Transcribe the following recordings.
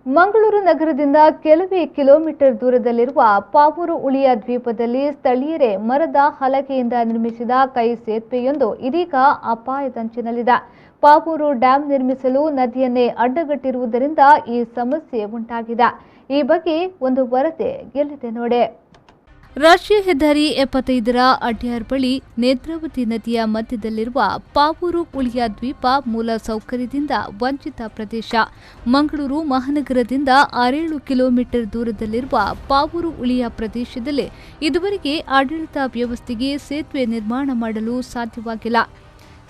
ಮಂಗಳೂರು ನಗರದಿಂದ ಕೆಲವೇ ಕಿಲೋಮೀಟರ್ ದೂರದಲ್ಲಿರುವ ಪಾವೂರು ಉಳಿಯ ದ್ವೀಪದಲ್ಲಿ ಸ್ಥಳೀಯರೇ ಮರದ ಹಲಗೆಯಿಂದ ನಿರ್ಮಿಸಿದ ಕೈ ಸೇತುವೆಯೊಂದು ಇದೀಗ ಅಪಾಯದಂಚಿನಲ್ಲಿದೆ. ಪಾವೂರು ಡ್ಯಾಂ ನಿರ್ಮಿಸಲು ನದಿಯನ್ನೇ ಅಡ್ಡಗಟ್ಟಿರುವುದರಿಂದ ಈ ಸಮಸ್ಯೆ ಉಂಟಾಗಿದೆ. ಈ ಬಗ್ಗೆ ಒಂದು ವರದಿ ಗೆಲ್ಲಿದೆ ನೋಡಿ. ರಾಷ್ಟ್ರೀಯ ಹೆದ್ದಾರಿ 75ರ ಅಡ್ಯಾರ್ ಬಳಿ ನೇತ್ರಾವತಿ ನದಿಯ ಮಧ್ಯದಲ್ಲಿರುವ ಪಾವೂರು ಉಳಿಯ ದ್ವೀಪ ಮೂಲ ಸೌಕರ್ಯದಿಂದ ವಂಚಿತ ಪ್ರದೇಶ. ಮಂಗಳೂರು ಮಹಾನಗರದಿಂದ 6-7 ಕಿಲೋಮೀಟರ್ ದೂರದಲ್ಲಿರುವ ಪಾವೂರು ಉಳಿಯ ಪ್ರದೇಶದಲ್ಲಿ ಇದುವರೆಗೆ ಆಡಳಿತ ವ್ಯವಸ್ಥೆಗೆ ಸೇತುವೆ ನಿರ್ಮಾಣ ಮಾಡಲು ಸಾಧ್ಯವಾಗಿಲ್ಲ.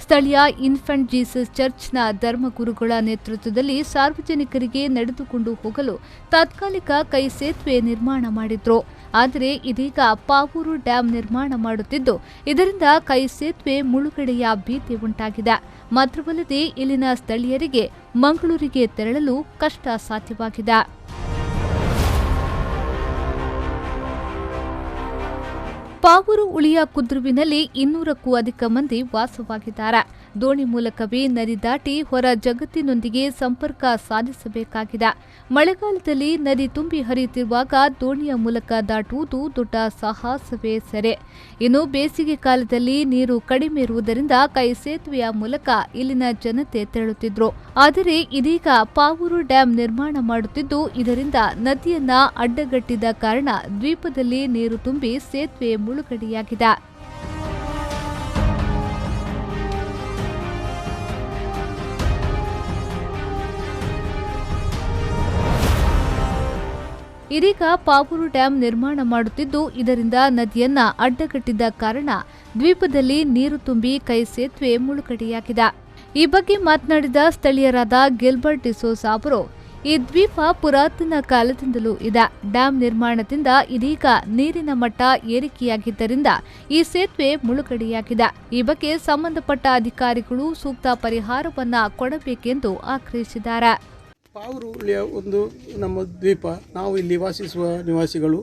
ಸ್ಥಳೀಯ ಇನ್ಫೆಂಟ್ ಜೀಸಸ್ ಚರ್ಚ್ನ ಧರ್ಮಗುರುಗಳ ನೇತೃತ್ವದಲ್ಲಿ ಸಾರ್ವಜನಿಕರಿಗೆ ನಡೆದುಕೊಂಡು ಹೋಗಲು ತಾತ್ಕಾಲಿಕ ಕೈ ಸೇತುವೆ ನಿರ್ಮಾಣ ಮಾಡಿದ್ರು. ಆದರೆ ಇದೀಗ ಪಾವೂರು ಡ್ಯಾಂ ನಿರ್ಮಾಣ ಮಾಡುತ್ತಿದ್ದು ಇದರಿಂದ ಕೈ ಸೇತುವೆ ಮುಳುಗಡೆಯ ಭೀತಿ ಉಂಟಾಗಿದೆ. ಮಾತ್ರವಲ್ಲದೆ ಇಲ್ಲಿನ ಸ್ಥಳೀಯರಿಗೆ ಮಂಗಳೂರಿಗೆ ತೆರಳಲು ಕಷ್ಟ ಸಾಧ್ಯವಾಗಿದೆ. ಪಾವೂರು ಉಳಿಯ ಕುದ್ರುವಿನಲ್ಲಿ 200ಕ್ಕೂ ಅಧಿಕ ಮಂದಿ ವಾಸವಾಗಿದ್ದಾರೆ. ದೋಣಿ ಮೂಲಕವೇ ನದಿ ದಾಟಿ ಹೊರ ಜಗತ್ತಿನೊಂದಿಗೆ ಸಂಪರ್ಕ ಸಾಧಿಸಬೇಕಾಗಿದೆ. ಮಳೆಗಾಲದಲ್ಲಿ ನದಿ ತುಂಬಿ ಹರಿಯುತ್ತಿರುವಾಗ ದೋಣಿಯ ಮೂಲಕ ದಾಟುವುದು ದೊಡ್ಡ ಸಾಹಸವೇ ಸರಿ. ಇನ್ನು ಬೇಸಿಗೆ ಕಾಲದಲ್ಲಿ ನೀರು ಕಡಿಮೆ ಇರುವುದರಿಂದ ಕೈ ಸೇತುವೆಯ ಮೂಲಕ ಇಲ್ಲಿನ ಜನತೆ ತೆರಳುತ್ತಿದ್ರು. ಆದರೆ ಇದೀಗ ಪಾವೂರು ಡ್ಯಾಂ ನಿರ್ಮಾಣ ಮಾಡುತ್ತಿದ್ದು ಇದರಿಂದ ನದಿಯನ್ನ ಅಡ್ಡಗಟ್ಟಿದ ಕಾರಣ ದ್ವೀಪದಲ್ಲಿ ನೀರು ತುಂಬಿ ಸೇತುವೆ ಮುಳುಗಡೆಯಾಗಿದೆ. ಇದೀಗ ಪಾವೂರು ಡ್ಯಾಂ ನಿರ್ಮಾಣ ಮಾಡುತ್ತಿದ್ದು ಇದರಿಂದ ನದಿಯನ್ನ ಅಡ್ಡಗಟ್ಟಿದ ಕಾರಣ ದ್ವೀಪದಲ್ಲಿ ನೀರು ತುಂಬಿ ಕೈ ಸೇತುವೆ ಮುಳುಗಡೆಯಾಗಿದೆ. ಈ ಬಗ್ಗೆ ಮಾತನಾಡಿದ ಸ್ಥಳೀಯರಾದ ಗಿಲ್ಬರ್ಟ್ ಡಿಸೋಜಾ ಅವರು, ಈ ದ್ವೀಪ ಪುರಾತನ ಕಾಲದಿಂದಲೂ ಇದೆ. ಡ್ಯಾಂ ನಿರ್ಮಾಣದಿಂದ ಇದೀಗ ನೀರಿನ ಮಟ್ಟ ಏರಿಕೆಯಾಗಿದ್ದರಿಂದ ಈ ಸೇತುವೆ ಮುಳುಗಡೆಯಾಗಿದೆ. ಈ ಬಗ್ಗೆ ಸಂಬಂಧಪಟ್ಟ ಅಧಿಕಾರಿಗಳು ಸೂಕ್ತ ಪರಿಹಾರವನ್ನ ಕೊಡಬೇಕೆಂದು ಆಗ್ರಹಿಸಿದ್ದಾರೆ. ಪಾವೂರು ಉಳಿಯ ಒಂದು ನಮ್ಮ ದ್ವೀಪ. ನಾವು ಇಲ್ಲಿ ವಾಸಿಸುವ ನಿವಾಸಿಗಳು.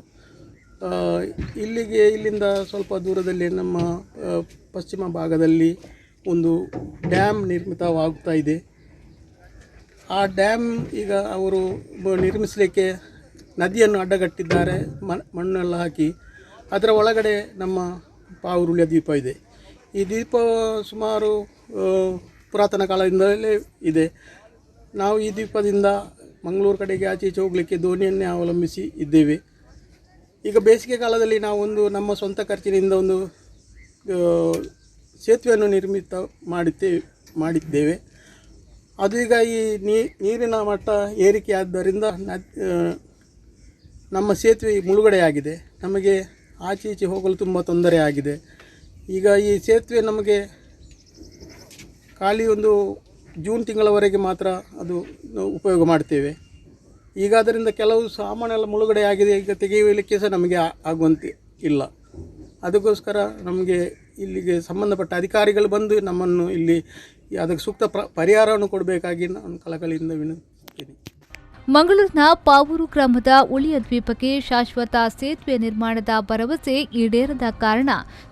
ಇಲ್ಲಿಂದ ಸ್ವಲ್ಪ ದೂರದಲ್ಲಿ ನಮ್ಮ ಪಶ್ಚಿಮ ಭಾಗದಲ್ಲಿ ಒಂದು ಡ್ಯಾಮ್ ನಿರ್ಮಿತವಾಗ್ತಾ ಇದೆ. ಆ ಡ್ಯಾಮ್ ಈಗ ಅವರು ನಿರ್ಮಿಸಲಿಕ್ಕೆ ನದಿಯನ್ನು ಅಡ್ಡಗಟ್ಟಿದ್ದಾರೆ, ಮಣ್ಣೆಲ್ಲ ಹಾಕಿ. ಅದರ ಒಳಗಡೆ ನಮ್ಮ ಪಾವೂರುಳಿಯ ದ್ವೀಪ ಇದೆ. ಈ ದ್ವೀಪ ಸುಮಾರು ಪುರಾತನ ಕಾಲದಿಂದಲೇ ಇದೆ. ನಾವು ಈ ದ್ವೀಪದಿಂದ ಮಂಗಳೂರು ಕಡೆಗೆ ಆಚೆ ಈಚೆ ಹೋಗಲಿಕ್ಕೆ ದೋಣಿಯನ್ನೇ ಅವಲಂಬಿಸಿ ಇದ್ದೇವೆ. ಈಗ ಬೇಸಿಗೆ ಕಾಲದಲ್ಲಿ ನಾವು ನಮ್ಮ ಸ್ವಂತ ಖರ್ಚಿನಿಂದ ಒಂದು ಸೇತುವೆಯನ್ನು ನಿರ್ಮಿತ ಮಾಡಿದ್ದೇವೆ. ಅದು ಈಗ ಈ ನೀರಿನ ಮಟ್ಟ ಏರಿಕೆಯಾದ್ದರಿಂದ ನಮ್ಮ ಸೇತುವೆ ಮುಳುಗಡೆಯಾಗಿದೆ. ನಮಗೆ ಆಚೆ ಈಚೆ ಹೋಗಲು ತುಂಬ ತೊಂದರೆ ಆಗಿದೆ. ಈಗ ಈ ಸೇತುವೆ ನಮಗೆ ಖಾಲಿ ಒಂದು ಜೂನ್ ತಿಂಗಳವರೆಗೆ ಮಾತ್ರ ಅದು ಉಪಯೋಗ ಮಾಡ್ತೇವೆ. ಈಗ ಅದರಿಂದ ಕೆಲವು ಸಾಮಾನೆಲ್ಲ ಮುಳುಗಡೆಯಾಗಿದೆ. ಈಗ ತೆಗೆಯಲಿಕ್ಕೆ ಸಹ ನಮಗೆ ಆಗುವಂತೆ ಇಲ್ಲ. ಅದಕ್ಕೋಸ್ಕರ ನಮಗೆ ಇಲ್ಲಿಗೆ ಸಂಬಂಧಪಟ್ಟ ಅಧಿಕಾರಿಗಳು ಬಂದು ನಮ್ಮನ್ನು ಇಲ್ಲಿ ಅದಕ್ಕೆ ಸೂಕ್ತ ಪರಿಹಾರವನ್ನು ಕೊಡಬೇಕಾಗಿ ನಾನು ಕಳಕಳಿಯಿಂದ ವಿನಂತಿಸುತ್ತೇನೆ. ಮಂಗಳೂರಿನ ಪಾವೂರು ಗ್ರಾಮದ ಉಳಿಯ ದ್ವೀಪಕ್ಕೆ ಶಾಶ್ವತ ಸೇತುವೆ ನಿರ್ಮಾಣದ ಭರವಸೆ ಈಡೇರದ ಕಾರಣ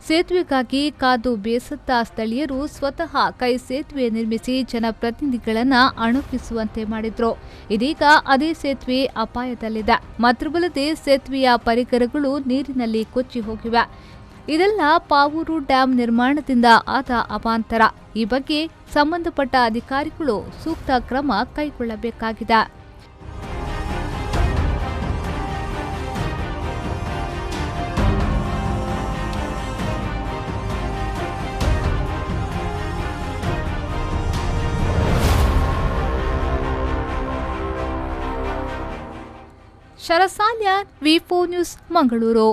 ಸೇತುವೆಗಾಗಿ ಕಾದು ಬೇಸತ್ತ ಸ್ಥಳೀಯರು ಸ್ವತಃ ಕೈ ಸೇತುವೆ ನಿರ್ಮಿಸಿ ಜನಪ್ರತಿನಿಧಿಗಳನ್ನು ಅಣಕಿಸುವಂತೆ ಮಾಡಿದ್ರು. ಇದೀಗ ಅದೇ ಸೇತುವೆ ಅಪಾಯದಲ್ಲಿದೆ. ಮಾತ್ರವಲ್ಲದೆ ಸೇತುವೆಯ ಪರಿಕರಗಳು ನೀರಿನಲ್ಲಿ ಕೊಚ್ಚಿ ಹೋಗಿವೆ. ಇದೆಲ್ಲ ಪಾವೂರು ಡ್ಯಾಂ ನಿರ್ಮಾಣದಿಂದ ಆದ ಅವಾಂತರ. ಈ ಬಗ್ಗೆ ಸಂಬಂಧಪಟ್ಟ ಅಧಿಕಾರಿಗಳು ಸೂಕ್ತ ಕ್ರಮ ಕೈಗೊಳ್ಳಬೇಕಾಗಿದೆ. ಶರಸಾನ್ಯ V4 ನ್ಯೂಸ್ ಮಂಗಳೂರು.